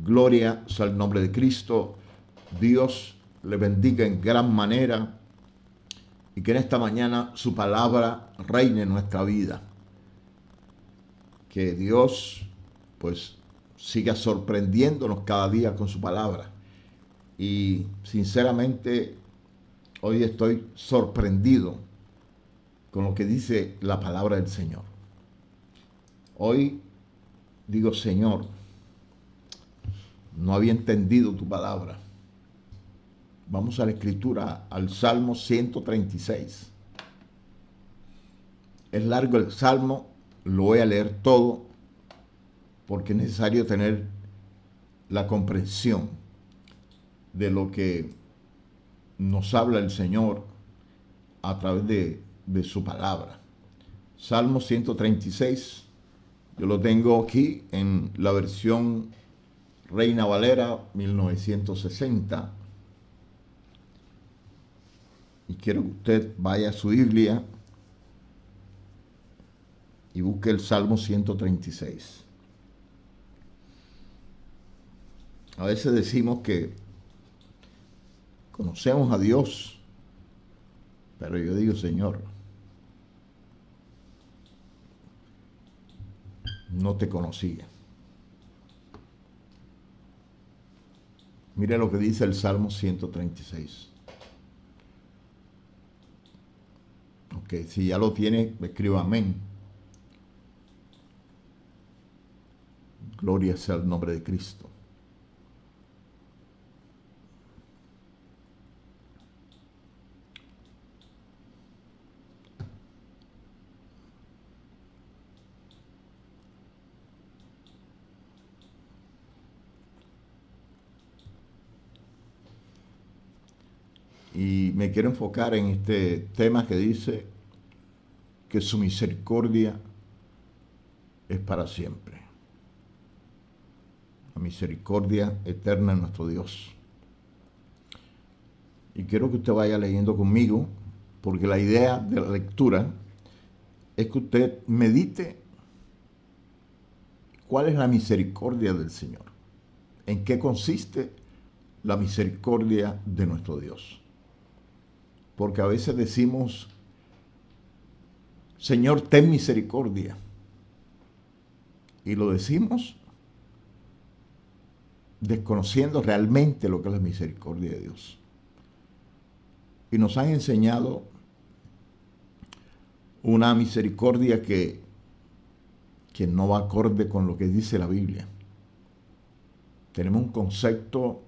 Gloria sea el nombre de Cristo. Dios le bendiga en gran manera y que en esta mañana su palabra reine en nuestra vida. Que Dios pues siga sorprendiéndonos cada día con su palabra. Y sinceramente hoy estoy sorprendido con lo que dice la palabra del Señor. Hoy digo, Señor, no había entendido tu palabra. Vamos a la escritura, al Salmo 136. Es largo el Salmo, lo voy a leer todo porque es necesario tener la comprensión de lo que nos habla el Señor a través de su palabra. Salmo 136, yo lo tengo aquí en la versión Reina Valera 1960. Y quiero que usted vaya a su Biblia y busque el Salmo 136. A veces decimos que conocemos a Dios, pero yo digo, Señor, no te conocía. Mire lo que dice el Salmo 136. Ok, si ya lo tiene, escriba amén. Gloria sea el nombre de Cristo. Y me quiero enfocar en este tema que dice que su misericordia es para siempre. La misericordia eterna de nuestro Dios. Y quiero que usted vaya leyendo conmigo, porque la idea de la lectura es que usted medite cuál es la misericordia del Señor. ¿En qué consiste la misericordia de nuestro Dios? Porque a veces decimos, Señor, ten misericordia. Y lo decimos desconociendo realmente lo que es la misericordia de Dios. Y nos han enseñado una misericordia que no va acorde con lo que dice la Biblia. Tenemos un concepto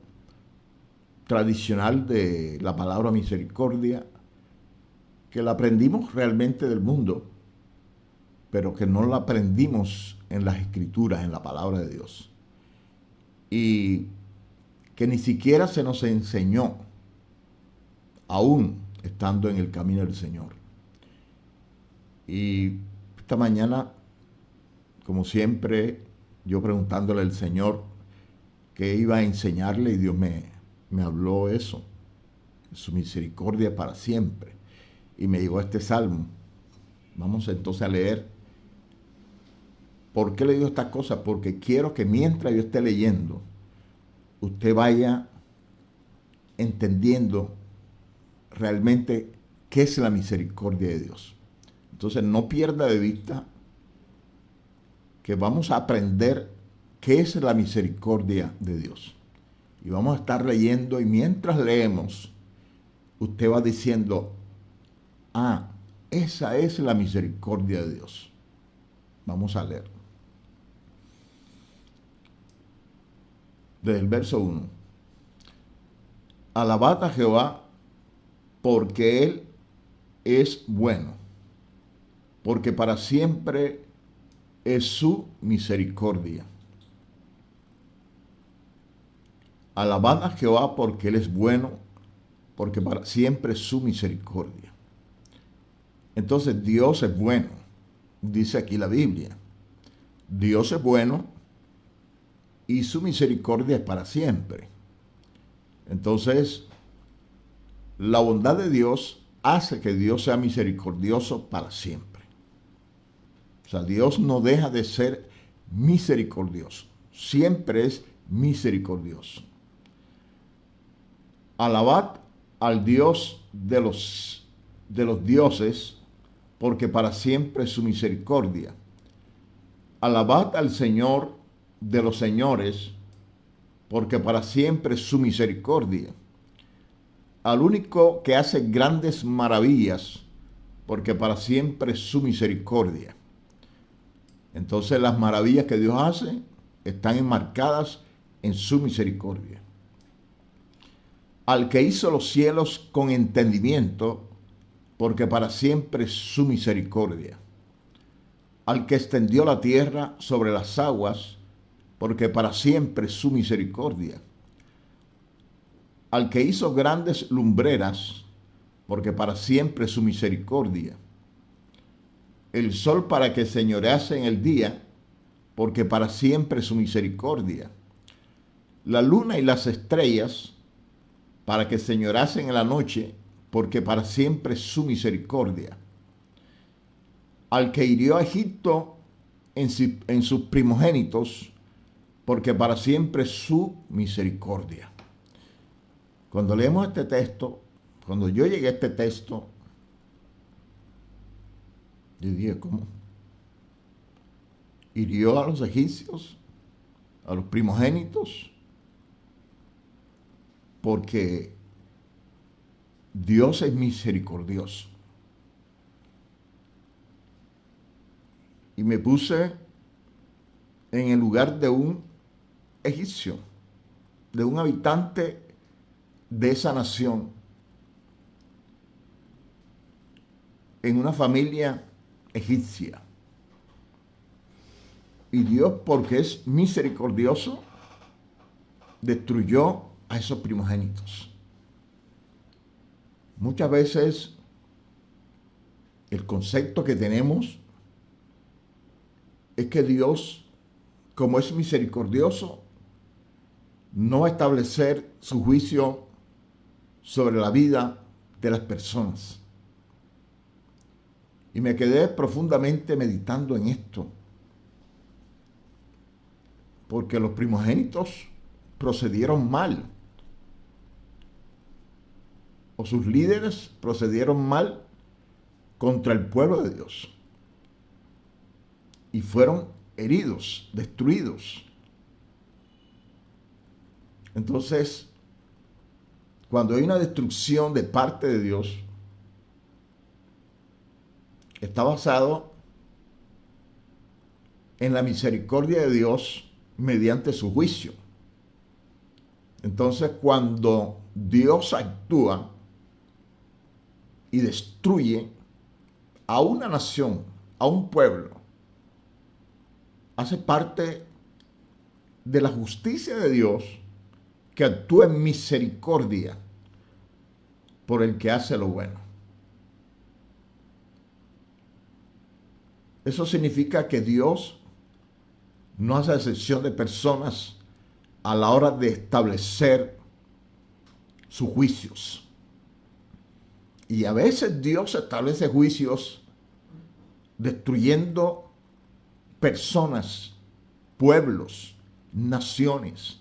tradicional de la palabra misericordia que la aprendimos realmente del mundo, pero que no la aprendimos en las Escrituras, en la palabra de Dios. Y que ni siquiera se nos enseñó, aún estando en el camino del Señor. Y esta mañana, como siempre, yo preguntándole al Señor qué iba a enseñarle, y Dios me habló eso, su misericordia para siempre. Y me llegó este salmo. Vamos entonces a leer. ¿Por qué le digo estas cosas? Porque quiero que mientras yo esté leyendo, usted vaya entendiendo realmente qué es la misericordia de Dios. Entonces no pierda de vista que vamos a aprender qué es la misericordia de Dios. Y vamos a estar leyendo, y mientras leemos, usted va diciendo, esa es la misericordia de Dios. Vamos a leer. Desde el verso 1. Alabad a Jehová, porque Él es bueno, porque para siempre es su misericordia. Alabad a Jehová, porque Él es bueno, porque para siempre es su misericordia. Entonces Dios es bueno, dice aquí la Biblia. Dios es bueno y su misericordia es para siempre. Entonces, la bondad de Dios hace que Dios sea misericordioso para siempre. O sea, Dios no deja de ser misericordioso. Siempre es misericordioso. Alabad al Dios de los dioses, porque para siempre es su misericordia. Alabad al Señor de los señores, porque para siempre es su misericordia. Al único que hace grandes maravillas, porque para siempre es su misericordia. Entonces las maravillas que Dios hace están enmarcadas en su misericordia. Al que hizo los cielos con entendimiento, porque para siempre es su misericordia. Al que extendió la tierra sobre las aguas, porque para siempre es su misericordia. Al que hizo grandes lumbreras, porque para siempre es su misericordia. El sol para que señorease en el día, porque para siempre es su misericordia. La luna y las estrellas, para que señoreasen en la noche, porque para siempre es su misericordia. Al que hirió a Egipto en sus primogénitos, porque para siempre es su misericordia. Cuando leemos este texto, cuando yo llegué a este texto, yo dije, ¿cómo? Hirió a los egipcios, a los primogénitos, porque Dios es misericordioso. Y me puse en el lugar de un egipcio, de un habitante de esa nación, en una familia egipcia. Y Dios, porque es misericordioso, destruyó a esos primogénitos. Muchas veces el concepto que tenemos es que Dios, como es misericordioso, no va a establecer su juicio sobre la vida de las personas. Y me quedé profundamente meditando en esto, porque los primogénitos procedieron mal, o sus líderes procedieron mal contra el pueblo de Dios, y fueron heridos, destruidos. Entonces, cuando hay una destrucción de parte de Dios, está basado en la misericordia de Dios mediante su juicio. Entonces, cuando Dios actúa y destruye a una nación, a un pueblo, hace parte de la justicia de Dios que actúa en misericordia por el que hace lo bueno. Eso significa que Dios no hace excepción de personas a la hora de establecer sus juicios. Y a veces Dios establece juicios destruyendo personas, pueblos, naciones.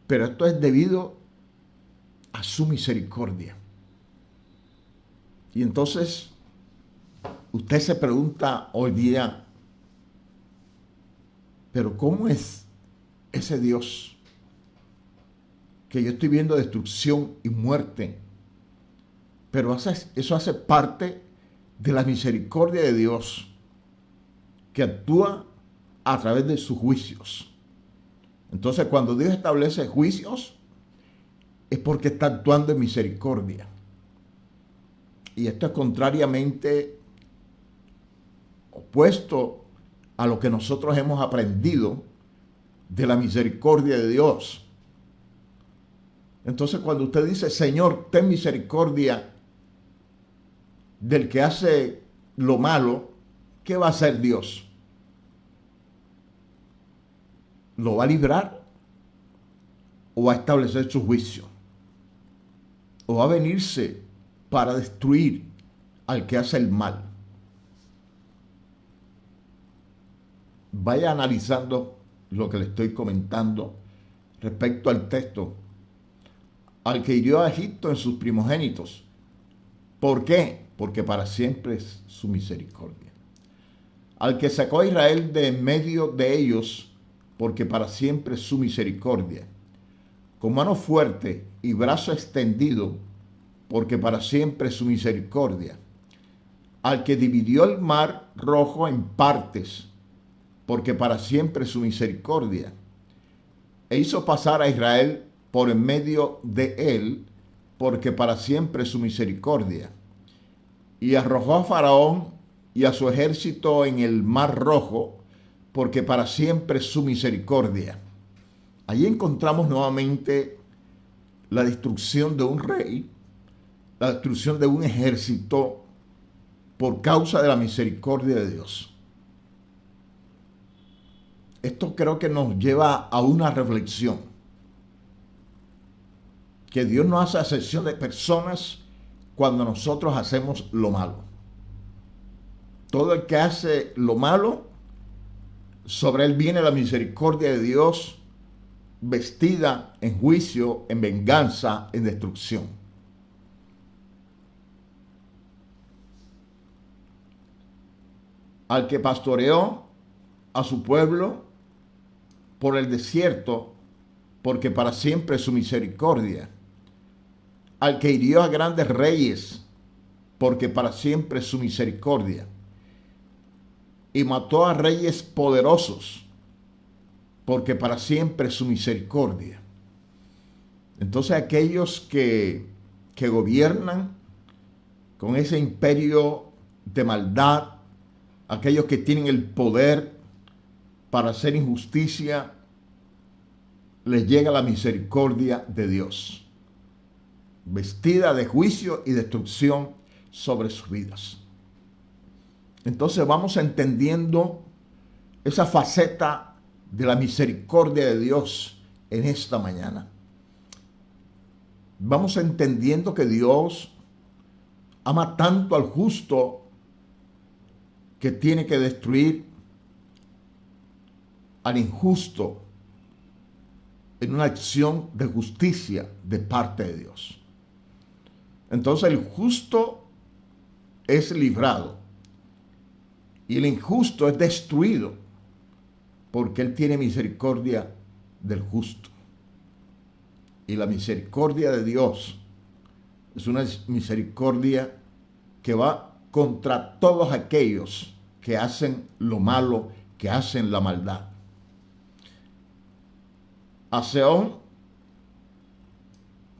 Pero esto es debido a su misericordia. Y entonces, usted se pregunta hoy día, pero ¿cómo es ese Dios que yo estoy viendo destrucción y muerte? Pero eso hace parte de la misericordia de Dios que actúa a través de sus juicios. Entonces, cuando Dios establece juicios, es porque está actuando en misericordia. Y esto es contrariamente opuesto a lo que nosotros hemos aprendido de la misericordia de Dios. Entonces, cuando usted dice, Señor, ten misericordia del que hace lo malo, ¿qué va a hacer Dios? ¿Lo va a librar? ¿O va a establecer su juicio? ¿O va a venirse para destruir al que hace el mal? Vaya analizando lo que le estoy comentando respecto al texto, al que hirió a Egipto en sus primogénitos. ¿Por qué? Porque para siempre es su misericordia. Al que sacó a Israel de en medio de ellos, porque para siempre es su misericordia. Con mano fuerte y brazo extendido, porque para siempre es su misericordia. Al que dividió el mar rojo en partes, porque para siempre es su misericordia. E hizo pasar a Israel por en medio de él, porque para siempre es su misericordia. Y arrojó a Faraón y a su ejército en el mar rojo, porque para siempre es su misericordia. Allí encontramos nuevamente la destrucción de un rey, la destrucción de un ejército por causa de la misericordia de Dios. Esto creo que nos lleva a una reflexión, que Dios no hace acepción de personas cuando nosotros hacemos lo malo. Todo el que hace lo malo, sobre él viene la misericordia de Dios, vestida en juicio, en venganza, en destrucción. Al que pastoreó a su pueblo por el desierto, porque para siempre es su misericordia. Al que hirió a grandes reyes, porque para siempre es su misericordia. Y mató a reyes poderosos, porque para siempre es su misericordia. Entonces aquellos que gobiernan con ese imperio de maldad, aquellos que tienen el poder para hacer injusticia, les llega la misericordia de Dios, vestida de juicio y destrucción sobre sus vidas. Entonces vamos entendiendo esa faceta de la misericordia de Dios en esta mañana. Vamos entendiendo que Dios ama tanto al justo que tiene que destruir al injusto en una acción de justicia de parte de Dios. Entonces el justo es librado y el injusto es destruido porque Él tiene misericordia del justo. Y la misericordia de Dios es una misericordia que va contra todos aquellos que hacen lo malo, que hacen la maldad. A Sehón,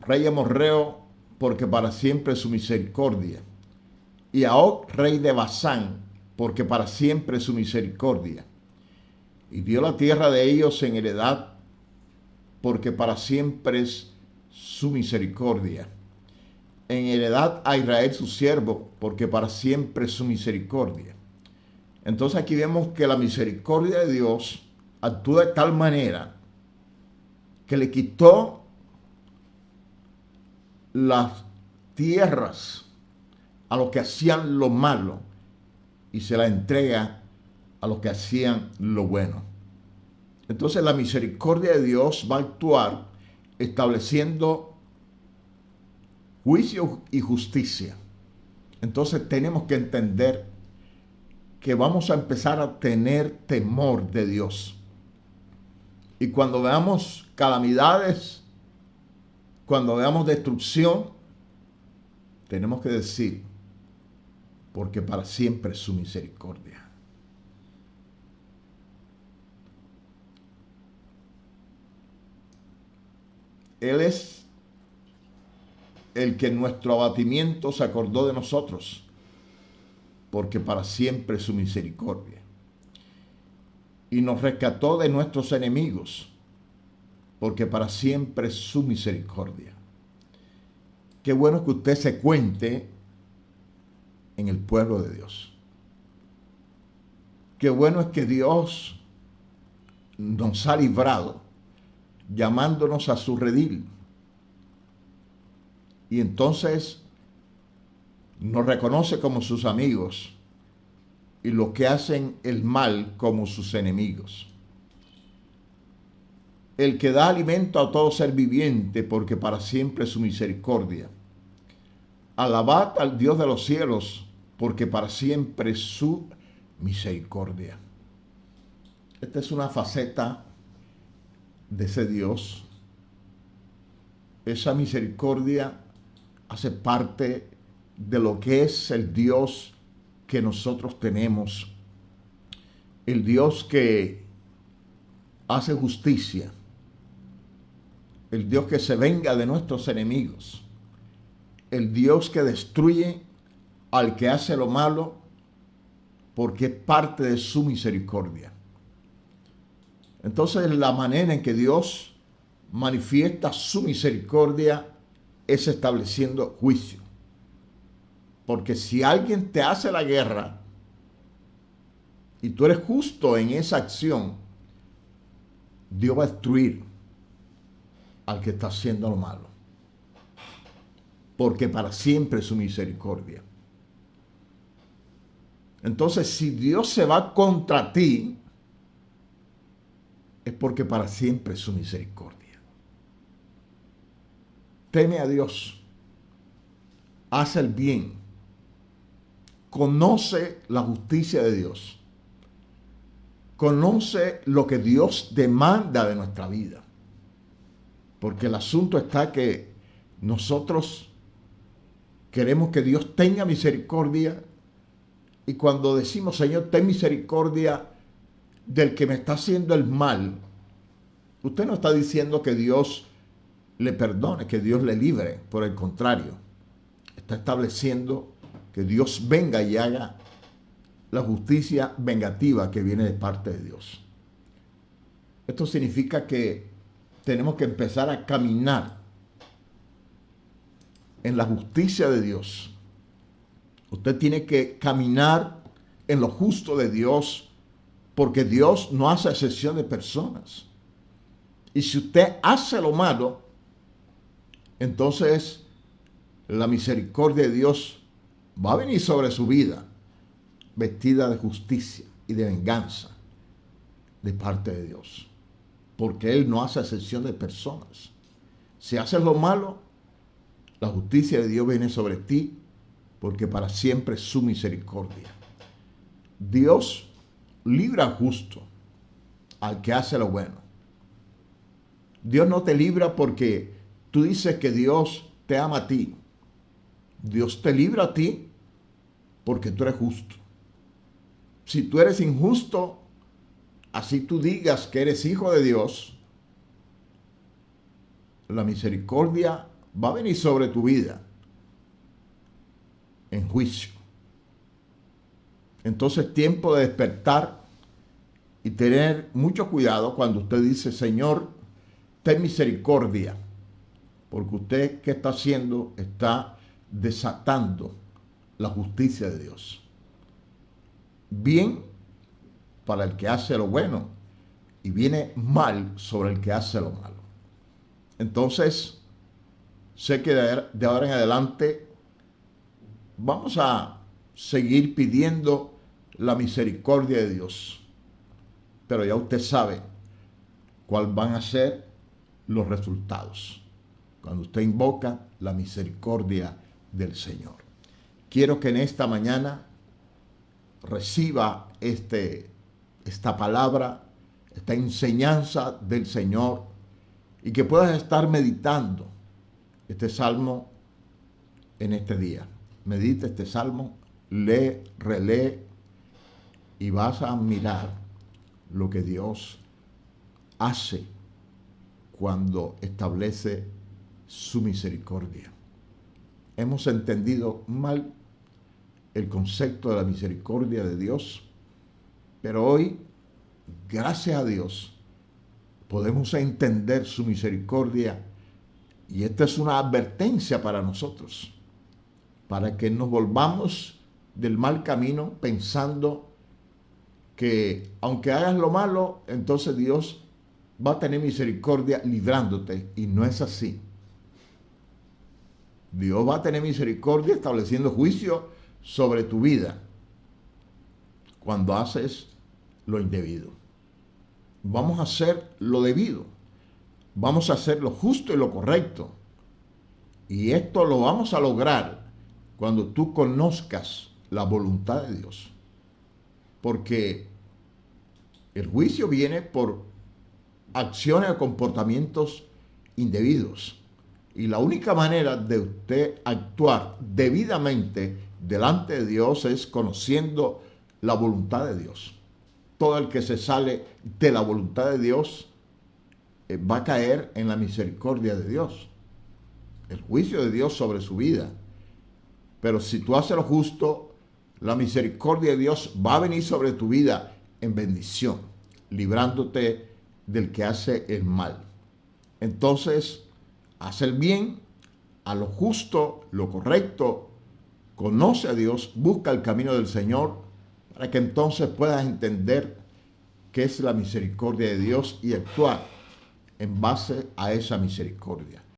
rey amorreo, porque para siempre es su misericordia. Y a Og, rey de Basán, porque para siempre es su misericordia. Y dio la tierra de ellos en heredad, porque para siempre es su misericordia. En heredad a Israel su siervo, porque para siempre es su misericordia. Entonces aquí vemos que la misericordia de Dios actúa de tal manera que le quitó las tierras a los que hacían lo malo y se la entrega a los que hacían lo bueno. Entonces la misericordia de Dios va a actuar estableciendo juicio y justicia. Entonces tenemos que entender que vamos a empezar a tener temor de Dios. Y cuando veamos calamidades, cuando veamos destrucción, tenemos que decir, porque para siempre es su misericordia. Él es el que en nuestro abatimiento se acordó de nosotros, porque para siempre es su misericordia. Y nos rescató de nuestros enemigos, porque para siempre es su misericordia. Qué bueno que usted se cuente en el pueblo de Dios. Qué bueno es que Dios nos ha librado, llamándonos a su redil. Y entonces nos reconoce como sus amigos y los que hacen el mal como sus enemigos. el que da alimento a todo ser viviente, porque para siempre es su misericordia. Alabad al Dios de los cielos, porque para siempre es su misericordia. Esta es una faceta de ese Dios. Esa misericordia hace parte de lo que es el Dios que nosotros tenemos. El Dios que hace justicia. El Dios que se venga de nuestros enemigos. El Dios que destruye al que hace lo malo, porque es parte de su misericordia. Entonces, la manera en que Dios manifiesta su misericordia es estableciendo juicio. Porque si alguien te hace la guerra y tú eres justo en esa acción, Dios va a destruir al que está haciendo lo malo. Porque para siempre es su misericordia. Entonces, si Dios se va contra ti, es porque para siempre es su misericordia. Teme a Dios. Haz el bien. Conoce la justicia de Dios. Conoce lo que Dios demanda de nuestra vida. Porque el asunto está que nosotros queremos que Dios tenga misericordia. Y cuando decimos, Señor, ten misericordia del que me está haciendo el mal, usted no está diciendo que Dios le perdone, que Dios le libre. Por el contrario, está estableciendo que Dios venga y haga la justicia vengativa que viene de parte de Dios. Esto significa que tenemos que empezar a caminar en la justicia de Dios. Usted tiene que caminar en lo justo de Dios, porque Dios no hace excepción de personas. Y si usted hace lo malo, entonces la misericordia de Dios va a venir sobre su vida, vestida de justicia y de venganza de parte de Dios. Porque Él no hace excepción de personas. Si haces lo malo, la justicia de Dios viene sobre ti, porque para siempre es su misericordia. Dios libra al justo, al que hace lo bueno. Dios no te libra porque tú dices que Dios te ama a ti. Dios te libra a ti porque tú eres justo. Si tú eres injusto, así tú digas que eres hijo de Dios, la misericordia va a venir sobre tu vida en juicio. Entonces es tiempo de despertar y tener mucho cuidado cuando usted dice, Señor, ten misericordia, porque usted, ¿qué está haciendo? Está desatando la justicia de Dios. Bien para el que hace lo bueno y viene mal sobre el que hace lo malo. Entonces, sé que de ahora en adelante vamos a seguir pidiendo la misericordia de Dios. Pero ya usted sabe cuáles van a ser los resultados cuando usted invoca la misericordia del Señor. Quiero que en esta mañana reciba esta palabra, esta enseñanza del Señor, y que puedas estar meditando este salmo en este día. Medita este salmo, lee, relee, y vas a mirar lo que Dios hace cuando establece su misericordia. Hemos entendido mal el concepto de la misericordia de Dios, pero hoy, gracias a Dios, podemos entender su misericordia, y esta es una advertencia para nosotros, para que nos volvamos del mal camino pensando que aunque hagas lo malo, entonces Dios va a tener misericordia librándote, y no es así. Dios va a tener misericordia estableciendo juicio sobre tu vida cuando haces lo indebido. Vamos a hacer lo debido, vamos a hacer lo justo y lo correcto. Y esto lo vamos a lograr cuando tú conozcas la voluntad de Dios. Porque el juicio viene por acciones o comportamientos indebidos. Y la única manera de usted actuar debidamente delante de Dios es conociendo la voluntad de Dios. Todo el que se sale de la voluntad de Dios va a caer en la misericordia de Dios, el juicio de Dios sobre su vida. Pero si tú haces lo justo, la misericordia de Dios va a venir sobre tu vida en bendición, librándote del que hace el mal. Entonces, haz el bien, a lo justo, lo correcto, conoce a Dios, busca el camino del Señor, para que entonces puedas entender qué es la misericordia de Dios y actuar en base a esa misericordia.